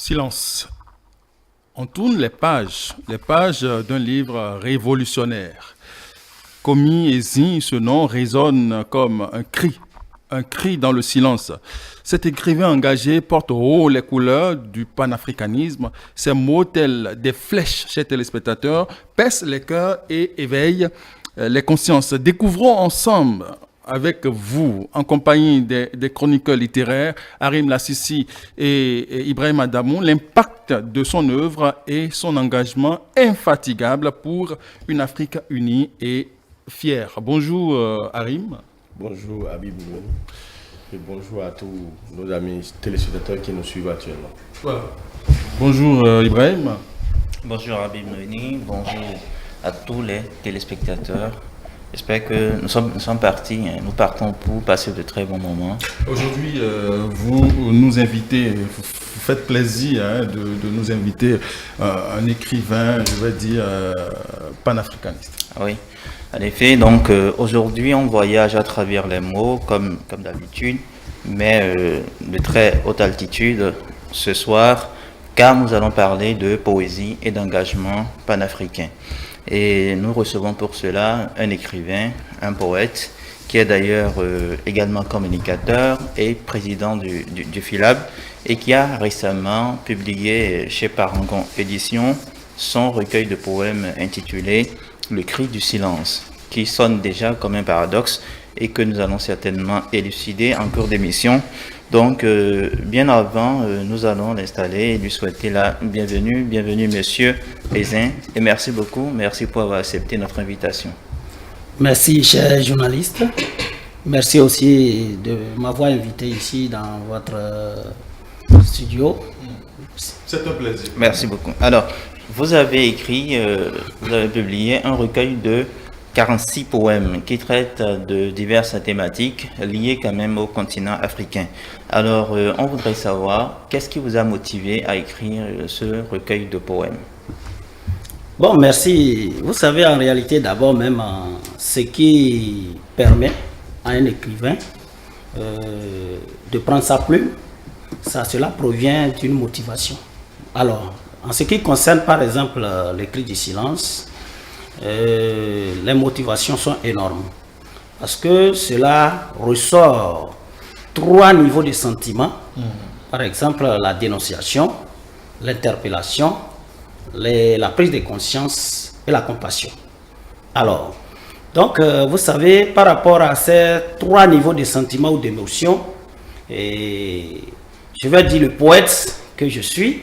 Silence. On tourne les pages d'un livre révolutionnaire. Komi Ezi, ce nom résonne comme un cri dans le silence. Cet écrivain engagé porte haut les couleurs du panafricanisme. Ses mots tels des flèches chez téléspectateurs percent les cœurs et éveillent les consciences. Découvrons ensemble avec vous, en compagnie des chroniqueurs littéraires, Harim Lassisi et Ibrahim Adamou, l'impact de son œuvre et son engagement infatigable pour une Afrique unie et fière. Bonjour Harim. Bonjour Habib et bonjour à tous nos amis téléspectateurs qui nous suivent actuellement. Voilà. Bonjour Ibrahim. Bonjour Habib Nouni, bonjour à tous les téléspectateurs. J'espère que nous sommes partis, nous partons pour passer de très bons moments. Aujourd'hui, vous nous invitez, vous faites plaisir de nous inviter un écrivain, je vais dire, panafricaniste. Oui, en effet, donc aujourd'hui on voyage à travers les mots comme d'habitude, mais de très haute altitude ce soir, car nous allons parler de poésie et d'engagement panafricain. Et nous recevons pour cela un écrivain, un poète, qui est d'ailleurs également communicateur et président du FILAB, et qui a récemment publié chez Parangon Éditions son recueil de poèmes intitulé « Le cri du silence », qui sonne déjà comme un paradoxe et que nous allons certainement élucider en cours d'émission. Donc, bien avant, nous allons l'installer et lui souhaiter la bienvenue. Bienvenue, monsieur Ezin, et merci beaucoup. Merci pour avoir accepté notre invitation. Merci, cher journaliste. Merci aussi de m'avoir invité ici dans votre studio. C'est un plaisir. Merci beaucoup. Alors, vous avez publié un recueil de 46 poèmes qui traitent de diverses thématiques liées quand même au continent africain. Alors, on voudrait savoir, qu'est-ce qui vous a motivé à écrire ce recueil de poèmes? Bon, merci. Vous savez, en réalité, d'abord même, ce qui permet à un écrivain de prendre sa plume, cela provient d'une motivation. Alors, en ce qui concerne, par exemple, le cri du silence, les motivations sont énormes parce que cela ressort 3 niveaux de sentiments. Par exemple, la dénonciation, l'interpellation, la prise de conscience et la compassion. Alors, donc, vous savez, par rapport à ces 3 niveaux de sentiments ou d'émotions, je vais dire le poète que je suis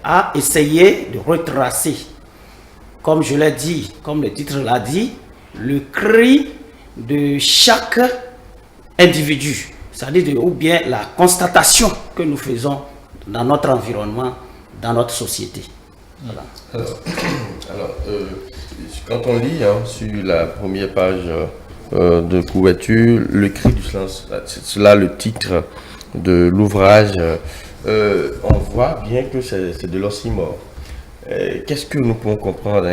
a essayé de retracer, comme je l'ai dit, comme le titre l'a dit, le cri de chaque individu, c'est-à-dire ou bien la constatation que nous faisons dans notre environnement, dans notre société. Voilà. Alors, quand on lit sur la première page de couverture, le cri du silence, c'est là le titre de l'ouvrage, on voit bien que c'est de l'oxymore. Qu'est-ce que nous pouvons comprendre,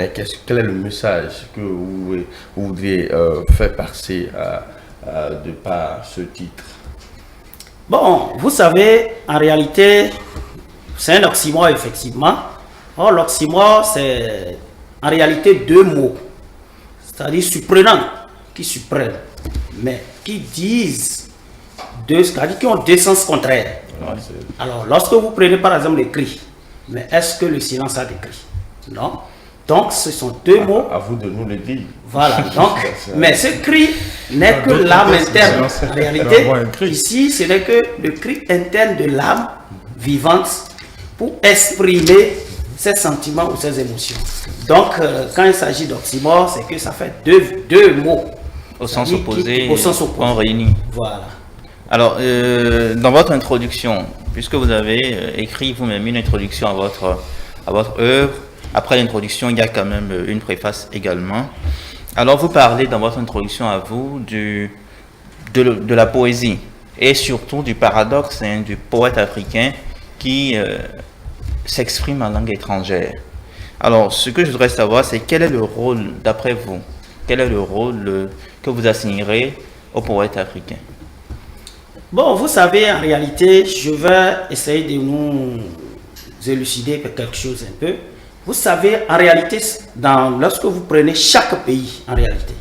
quel est le message que vous voudriez faire passer de par ce titre? Bon, vous savez, en réalité, c'est un oxymore, effectivement. Or, l'oxymore, c'est en réalité 2 mots, c'est-à-dire surprenants, qui surprennent, mais qui disent, c'est-à-dire qui ont 2 sens contraires. Alors, lorsque vous prenez par exemple le cri, mais est-ce que le silence a des cris? Non. Donc, ce sont 2 mots. À vous de nous le dire. Voilà. Donc, mais ce cri n'est que l'âme interne. En réalité, ici, ce n'est que le cri interne de l'âme vivante pour exprimer ses sentiments ou ses émotions. Donc, quand il s'agit d'oxymore, c'est que ça fait deux mots. Au sens opposé, on réunit. Voilà. Alors, dans votre introduction, puisque vous avez écrit vous-même une introduction à votre œuvre, après l'introduction, il y a quand même une préface également. Alors, vous parlez dans votre introduction à vous de la poésie et surtout du paradoxe du poète africain qui s'exprime en langue étrangère. Alors, ce que je voudrais savoir, c'est quel est le rôle, d'après vous, quel est le rôle que vous assignerez au poète africain? Bon, vous savez, en réalité, je vais essayer de nous élucider quelque chose un peu. Vous savez, en réalité, lorsque vous prenez chaque pays, en réalité,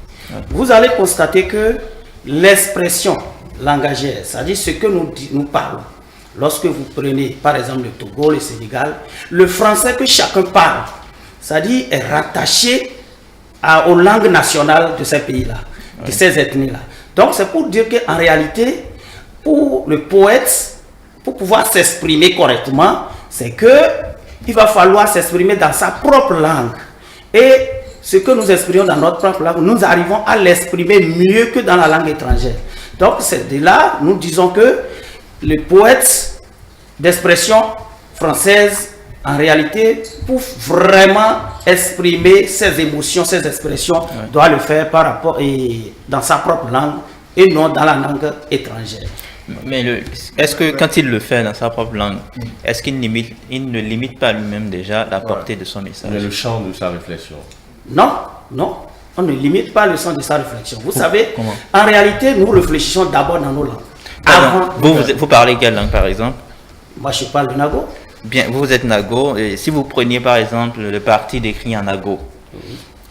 vous allez constater que l'expression langagière, c'est-à-dire ce que nous parlons, lorsque vous prenez par exemple le Togo, le Sénégal, le français que chacun parle, c'est-à-dire est rattaché aux langues nationales de ces pays-là, de ces ethnies-là. Donc c'est pour dire qu'en réalité, pour le poète, pour pouvoir s'exprimer correctement, c'est qu'il va falloir s'exprimer dans sa propre langue. Et ce que nous exprimons dans notre propre langue, nous arrivons à l'exprimer mieux que dans la langue étrangère. Donc c'est de là, nous disons que le poète d'expression française, en réalité, pour vraiment exprimer ses émotions, ses expressions, doit le faire par rapport dans sa propre langue et non dans la langue étrangère. Mais est-ce que quand il le fait dans sa propre langue, est-ce qu'il ne limite pas lui-même déjà la portée de son message? Le champ de sa réflexion. Non, on ne limite pas le sens de sa réflexion. Vous savez, en réalité, nous réfléchissons d'abord dans nos langues. Vous parlez quelle langue par exemple? Moi, je parle de Nago. Bien, vous êtes Nago, et si vous preniez par exemple le parti décrit en Nago,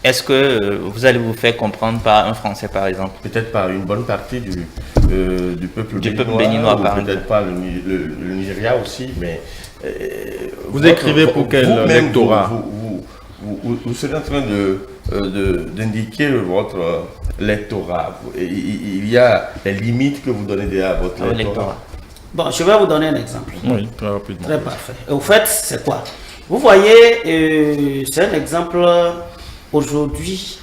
est-ce que vous allez vous faire comprendre par un Français par exemple? Peut-être par une bonne partie du peuple béninois, par exemple. Peut-être pas le Nigeria aussi, mais... Vous écrivez pour quel lectorat? Vous serez en train d'indiquer votre lectorat. Il y a des limites que vous donnez à votre lectorat. Bon, je vais vous donner un exemple. Oui, très rapidement. Très parfait. Et au fait, c'est quoi? Vous voyez, c'est un exemple. Aujourd'hui,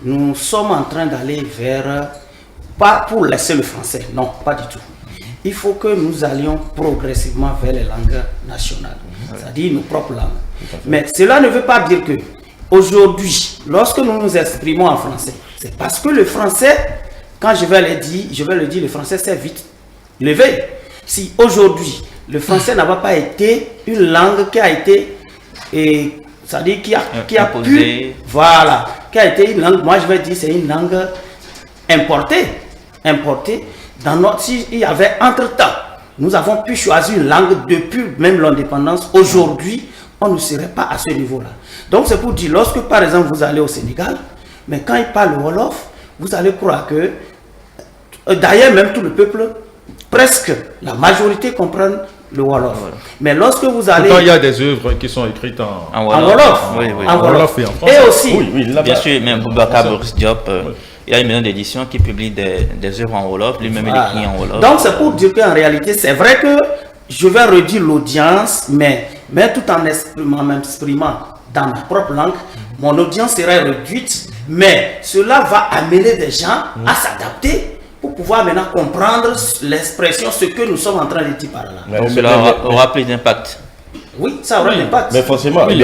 nous sommes en train d'aller vers, pas pour laisser le français, non, pas du tout. Il faut que nous allions progressivement vers les langues nationales, c'est-à-dire nos propres langues. Mais cela ne veut pas dire que aujourd'hui, lorsque nous nous exprimons en français, c'est parce que le français, quand je vais le dire, le français s'est vite levé. Si aujourd'hui, le français n'a pas été une langue qui a été, c'est-à-dire qui a pu, voilà, qui a été une langue, moi je vais dire c'est une langue importée. Dans notre, s'il y avait entre-temps, nous avons pu choisir une langue depuis même l'indépendance. Aujourd'hui, on ne serait pas à ce niveau-là. Donc c'est pour dire, lorsque par exemple vous allez au Sénégal, mais quand ils parlent le Wolof, vous allez croire que, d'ailleurs même tout le peuple, presque la majorité comprennent le Wolof. Mais lorsque vous allez... Pourtant, il y a des œuvres qui sont écrites en Wolof. Oui. En Wolof et en français. Et aussi... bien sûr, même Boubacar Boris Diop, il y a une maison d'édition qui publie des œuvres en Wolof, lui-même il écrit en Wolof. Donc c'est pour dire qu'en réalité, c'est vrai que je vais redire l'audience, mais tout en m'exprimant dans ma propre langue, mon audience serait réduite, mais cela va amener des gens à s'adapter pour pouvoir maintenant comprendre l'expression, ce que nous sommes en train de dire par là. Donc cela aura plus d'impact. Oui, ça aura un impact. Mais forcément, oui,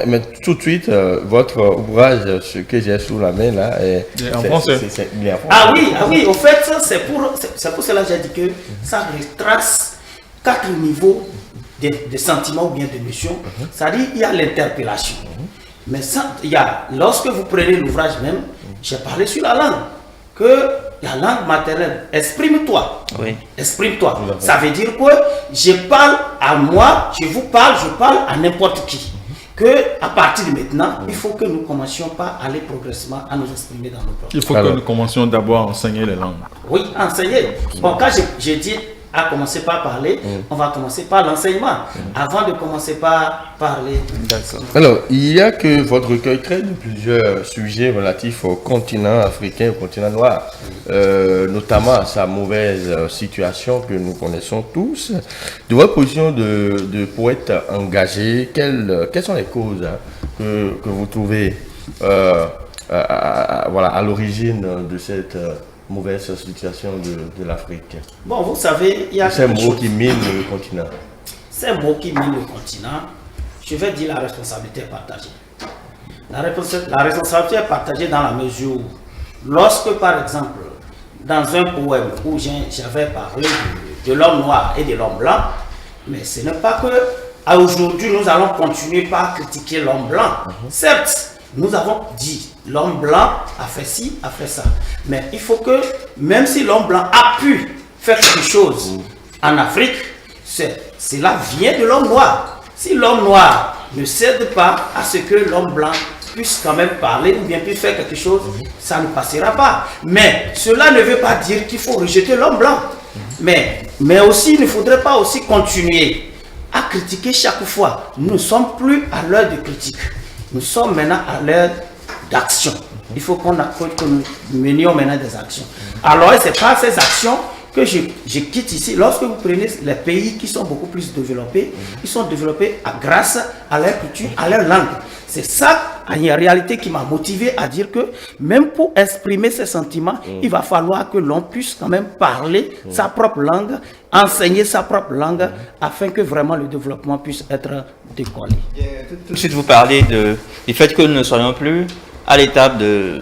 mais tout de suite, votre ouvrage, ce que j'ai sous la main là, est en français. Ah oui, au fait, c'est pour cela que j'ai dit que ça retrace 4 niveaux de sentiments ou bien d'émotions. C'est-à-dire, il y a l'interpellation. Mais ça, lorsque vous prenez l'ouvrage même, j'ai parlé sur la langue. Que la langue maternelle, exprime-toi. Oui. Exprime-toi. Ça veut dire que je parle à moi, je parle à n'importe qui. Que à partir de maintenant, il faut que nous commencions par aller progressivement à nous exprimer dans nos propres. Il faut que nous commencions d'abord à enseigner les langues. Oui, enseigner. Bon, quand j'ai dit à commencer par parler, on va commencer par l'enseignement, avant de commencer par parler. Alors, il y a que votre recueil traite de plusieurs sujets relatifs au continent africain, au continent noir, notamment à sa mauvaise situation que nous connaissons tous. De votre position de poète engagé, quelles sont les causes que vous trouvez à l'origine de cette mauvaise situation de l'Afrique? Bon, vous savez, il y a ces mots qui minent le continent. Ces mots qui minent le continent, je vais dire la responsabilité est partagée. La responsabilité est partagée dans la mesure où, lorsque par exemple, dans un poème où j'avais parlé de l'homme noir et de l'homme blanc, mais ce n'est pas que aujourd'hui nous allons continuer par critiquer l'homme blanc. Certes, nous avons dit l'homme blanc a fait ci, a fait ça. Mais il faut que, même si l'homme blanc a pu faire quelque chose en Afrique, cela vient de l'homme noir. Si l'homme noir ne cède pas à ce que l'homme blanc puisse quand même parler ou bien puisse faire quelque chose, ça ne passera pas. Mais cela ne veut pas dire qu'il faut rejeter l'homme blanc. Mais aussi, il ne faudrait pas aussi continuer à critiquer chaque fois. Nous ne sommes plus à l'heure de critique. Nous sommes maintenant à l'heure d'action. Il faut que nous menions maintenant des actions. Alors, ce n'est pas ces actions que je quitte ici. Lorsque vous prenez les pays qui sont beaucoup plus développés, ils sont développés grâce à leur culture, à leur langue. C'est ça, en réalité, qui m'a motivé à dire que même pour exprimer ses sentiments, il va falloir que l'on puisse quand même parler sa propre langue, enseigner sa propre langue, afin que vraiment le développement puisse être décollé. Tout de suite, vous parlez du fait que nous ne soyons plus à l'étape de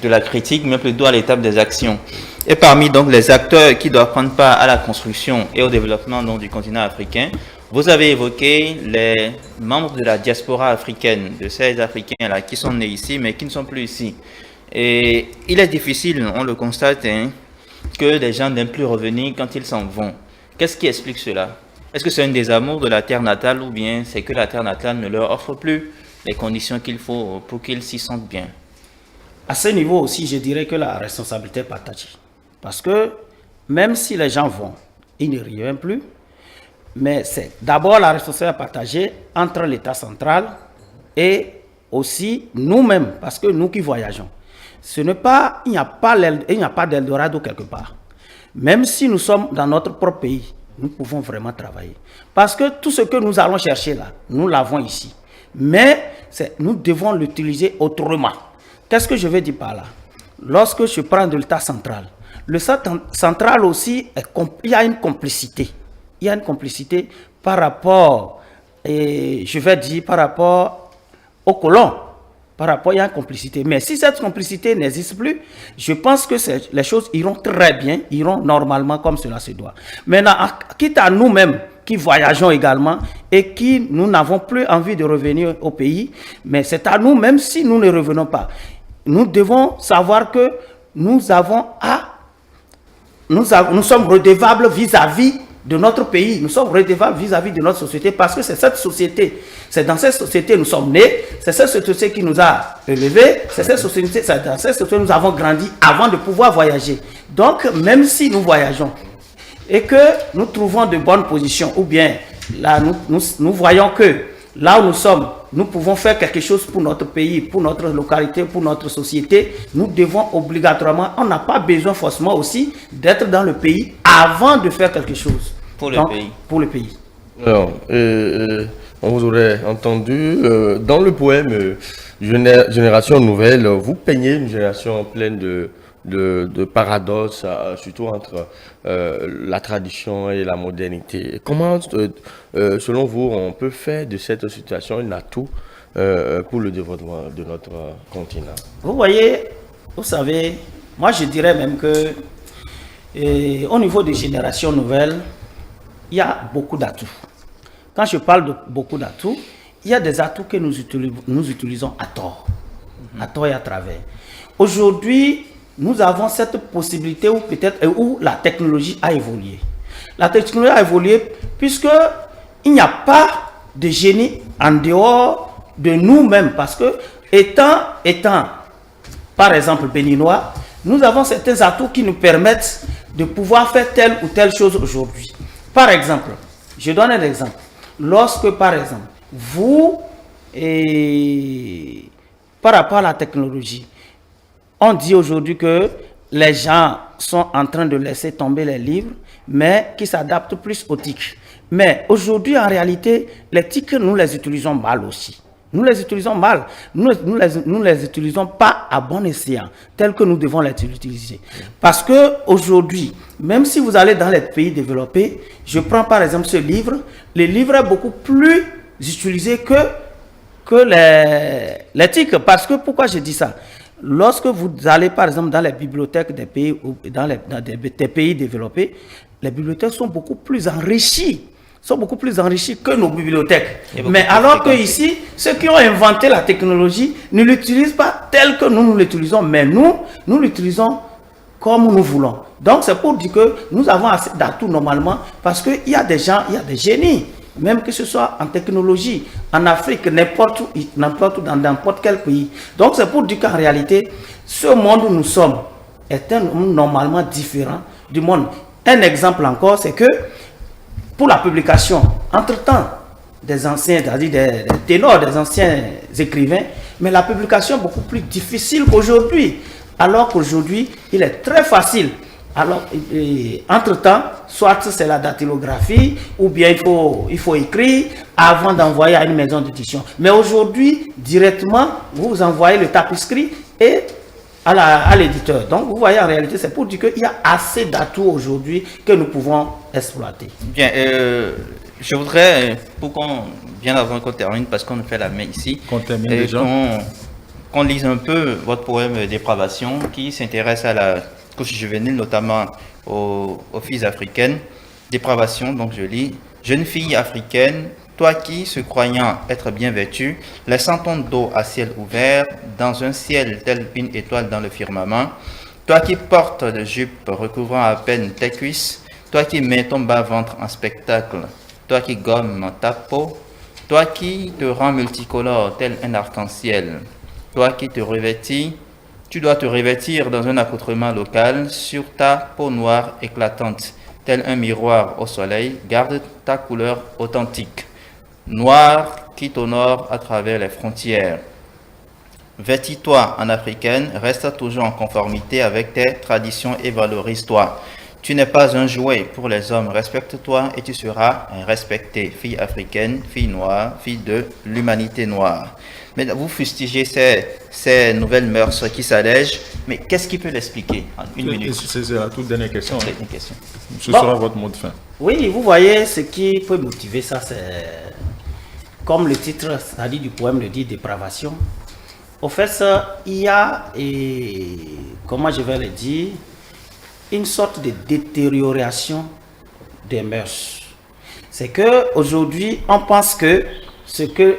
la critique, mais plutôt à l'étape des actions. Et parmi donc les acteurs qui doivent prendre part à la construction et au développement donc, du continent africain, vous avez évoqué les membres de la diaspora africaine, de ces Africains-là qui sont nés ici, mais qui ne sont plus ici. Et il est difficile, on le constate, que les gens n'aiment plus revenir quand ils s'en vont. Qu'est-ce qui explique cela? Est-ce que c'est un désamour de la terre natale ou bien c'est que la terre natale ne leur offre plus les conditions qu'il faut pour qu'ils s'y sentent bien? À ce niveau aussi, je dirais que la responsabilité est partagée. Parce que même si les gens vont, ils ne reviennent plus. Mais c'est d'abord la responsabilité partagée entre l'État central et aussi nous-mêmes, parce que nous qui voyageons. Il n'y a pas d'Eldorado quelque part. Même si nous sommes dans notre propre pays, nous pouvons vraiment travailler. Parce que tout ce que nous allons chercher là, nous l'avons ici. Mais nous devons l'utiliser autrement. Qu'est-ce que je veux dire par là? Lorsque je prends de l'État central, l'État central aussi, il y a une complicité. Il y a une complicité par rapport, par rapport aux colons. Par rapport, il y a une complicité. Mais si cette complicité n'existe plus, je pense que les choses iront très bien, iront normalement comme cela se doit. Maintenant, quitte à nous-mêmes qui voyageons également et qui nous n'avons plus envie de revenir au pays, mais c'est à nous, même si nous ne revenons pas, nous devons savoir que nous sommes redevables vis-à-vis de notre pays, nous sommes redevables vis-à-vis de notre société parce que c'est cette société, c'est dans cette société nous sommes nés, c'est cette société qui nous a élevés, c'est dans cette société nous avons grandi avant de pouvoir voyager. Donc, même si nous voyageons et que nous trouvons de bonnes positions, ou bien là, nous voyons que là où nous sommes, nous pouvons faire quelque chose pour notre pays, pour notre localité, pour notre société, nous devons obligatoirement, on n'a pas besoin forcément aussi d'être dans le pays avant de faire quelque chose. Pour le pays. Pour le pays. Alors, on vous aurait entendu, dans le poème Génération Nouvelle, vous peignez une génération pleine de paradoxes, surtout entre la tradition et la modernité. Comment, selon vous, on peut faire de cette situation un atout pour le développement de notre continent? Vous voyez, vous savez, moi je dirais même que au niveau des générations nouvelles, il y a beaucoup d'atouts. Quand je parle de beaucoup d'atouts, il y a des atouts que nous utilisons à tort et à travers. Aujourd'hui, nous avons cette possibilité où la technologie a évolué. La technologie a évolué puisqu'il n'y a pas de génie en dehors de nous-mêmes. Parce que étant par exemple béninois, nous avons certains atouts qui nous permettent de pouvoir faire telle ou telle chose aujourd'hui. Par exemple, je donne un exemple. Lorsque par exemple, par rapport à la technologie, on dit aujourd'hui que les gens sont en train de laisser tomber les livres, mais qui s'adaptent plus aux TIC. Mais aujourd'hui, en réalité, les TIC, nous les utilisons mal aussi. Nous les utilisons mal. Nous les utilisons pas à bon escient, tel que nous devons les utiliser. Parce que aujourd'hui, même si vous allez dans les pays développés, je prends par exemple ce livre, le livre est beaucoup plus utilisé que les TIC. Parce que, pourquoi je dis ça? Lorsque vous allez par exemple dans les bibliothèques des pays, des pays développés, les bibliothèques sont beaucoup plus enrichies. Que nos bibliothèques. Mais alors que ici, ceux qui ont inventé la technologie ne l'utilisent pas tel que nous l'utilisons, mais nous l'utilisons comme nous voulons. Donc c'est pour dire que nous avons assez d'atouts normalement parce qu'il y a des gens, il y a des génies, même que ce soit en technologie, en Afrique, n'importe où, dans n'importe quel pays. Donc c'est pour dire qu'en réalité, ce monde où nous sommes est un monde normalement différent du monde. Un exemple encore, c'est que pour la publication, entre-temps, des anciens, c'est-à-dire des ténors, des anciens écrivains, mais la publication est beaucoup plus difficile qu'aujourd'hui. Alors qu'aujourd'hui, il est très facile. Alors, entre-temps, soit c'est la dactylographie, ou bien il faut écrire avant d'envoyer à une maison d'édition. Mais aujourd'hui, directement, vous envoyez le tapiscrit et à l'éditeur. Donc, vous voyez, en réalité, c'est pour dire qu'il y a assez d'atouts aujourd'hui que nous pouvons exploiter. Bien, je voudrais, pour qu'on, bien avant qu'on termine, parce qu'on fait la main ici, qu'on lise un peu votre poème Dépravation, qui s'intéresse à la couche juvénile, notamment aux filles africaines. Dépravation, donc je lis. Jeune fille africaine, toi qui, se croyant être bien vêtue, laissant ton dos à ciel ouvert, dans un ciel tel qu'une étoile dans le firmament, toi qui portes de jupe recouvrant à peine tes cuisses, toi qui mets ton bas-ventre en spectacle, toi qui gommes ta peau, toi qui te rends multicolore tel un arc-en-ciel, toi qui te revêtis, tu dois te revêtir dans un accoutrement local sur ta peau noire éclatante, tel un miroir au soleil, garde ta couleur authentique. Noir qui t'honore à travers les frontières. Vêtis-toi en africaine, reste toujours en conformité avec tes traditions et valorise-toi. Tu n'es pas un jouet pour les hommes, respecte-toi et tu seras respecté. Fille africaine, fille noire, fille de l'humanité noire. Mais vous fustigez ces nouvelles mœurs qui s'allègent, mais qu'est-ce qui peut l'expliquer en une minute? C'est la toute dernière question. C'est une question. Ce sera votre mot de fin. Oui, vous voyez, ce qui peut motiver ça, c'est comme le titre, c'est-à-dire du poème le dit, dépravation. Au fait, il y a, comment je vais le dire, une sorte de détérioration des mœurs. C'est qu'aujourd'hui, on pense que ce que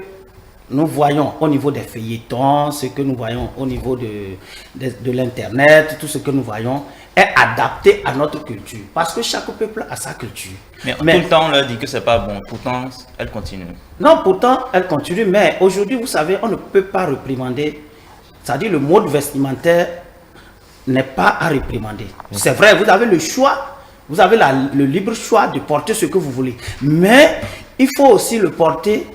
nous voyons au niveau des feuilletons, ce que nous voyons au niveau de l'Internet, tout ce que nous voyons est adapté à notre culture. Parce que chaque peuple a sa culture. Mais tout le temps, on leur dit que c'est pas bon. Pourtant, elle continue. Non, pourtant, elle continue. Mais aujourd'hui, vous savez, on ne peut pas réprimander. C'est-à-dire le mode vestimentaire n'est pas à réprimander. C'est vrai, vous avez le choix. Vous avez le libre choix de porter ce que vous voulez. Mais il faut aussi le porter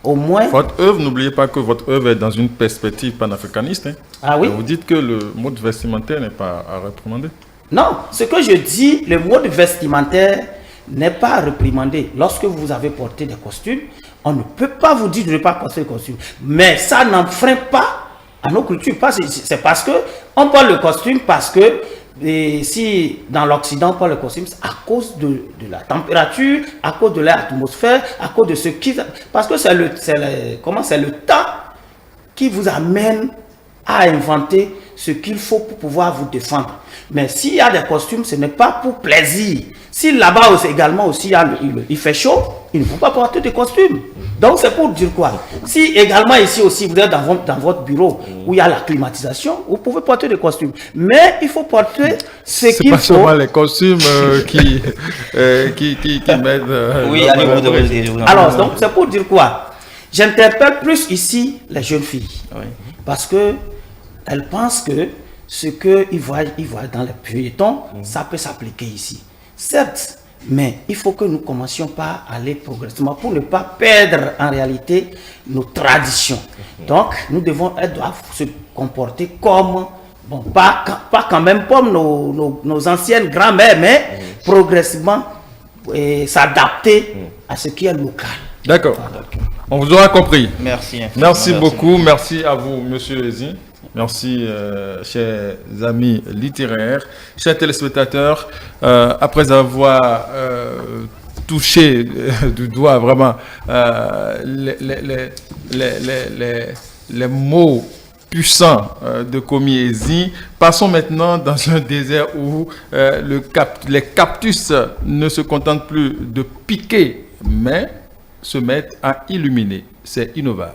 au moins. Votre œuvre, n'oubliez pas que votre œuvre est dans une perspective panafricaniste. Hein. Ah oui? Vous dites que le mode vestimentaire n'est pas à réprimander. Non, ce que je dis, le mode vestimentaire n'est pas à réprimander. Lorsque vous avez porté des costumes, on ne peut pas vous dire de ne pas porter des costumes. Mais ça n'enfreint pas à nos cultures. C'est parce que on porte le costume parce que si dans l'Occident on porte le costume, c'est à cause de la température, à cause de l'atmosphère, à cause de ce qui... Parce que c'est le temps qui vous amène à inventer ce qu'il faut pour pouvoir vous défendre. Mais s'il y a des costumes, ce n'est pas pour plaisir. Si là-bas également aussi il fait chaud, il ne faut pas porter de costume. Donc c'est pour dire quoi? Si également ici aussi vous êtes dans votre bureau où il y a la climatisation, vous pouvez porter des costumes. Mais il faut porter ce qu'il faut. C'est pas seulement les costumes qui m'aident. Oui, à niveau de... Alors donc c'est pour dire quoi? J'interpelle plus ici les jeunes filles. Oui. Parce que elles pensent que ce qu'ils voient dans les feuilletons, ça peut s'appliquer ici. Certes, mais il faut que nous commencions par aller progressivement pour ne pas perdre en réalité nos traditions. Donc, nous doivent se comporter comme, bon, pas quand même comme nos anciennes grand-mères, mais progressivement s'adapter à ce qui est local. D'accord. On vous aura compris. Merci. Merci beaucoup. Merci à vous, Monsieur Ezi. Merci, chers amis littéraires, chers téléspectateurs. Après avoir touché du doigt vraiment les mots puissants de Komi Ezi, passons maintenant dans un désert où les cactus ne se contentent plus de piquer, mais se mettent à illuminer. C'est Innovar.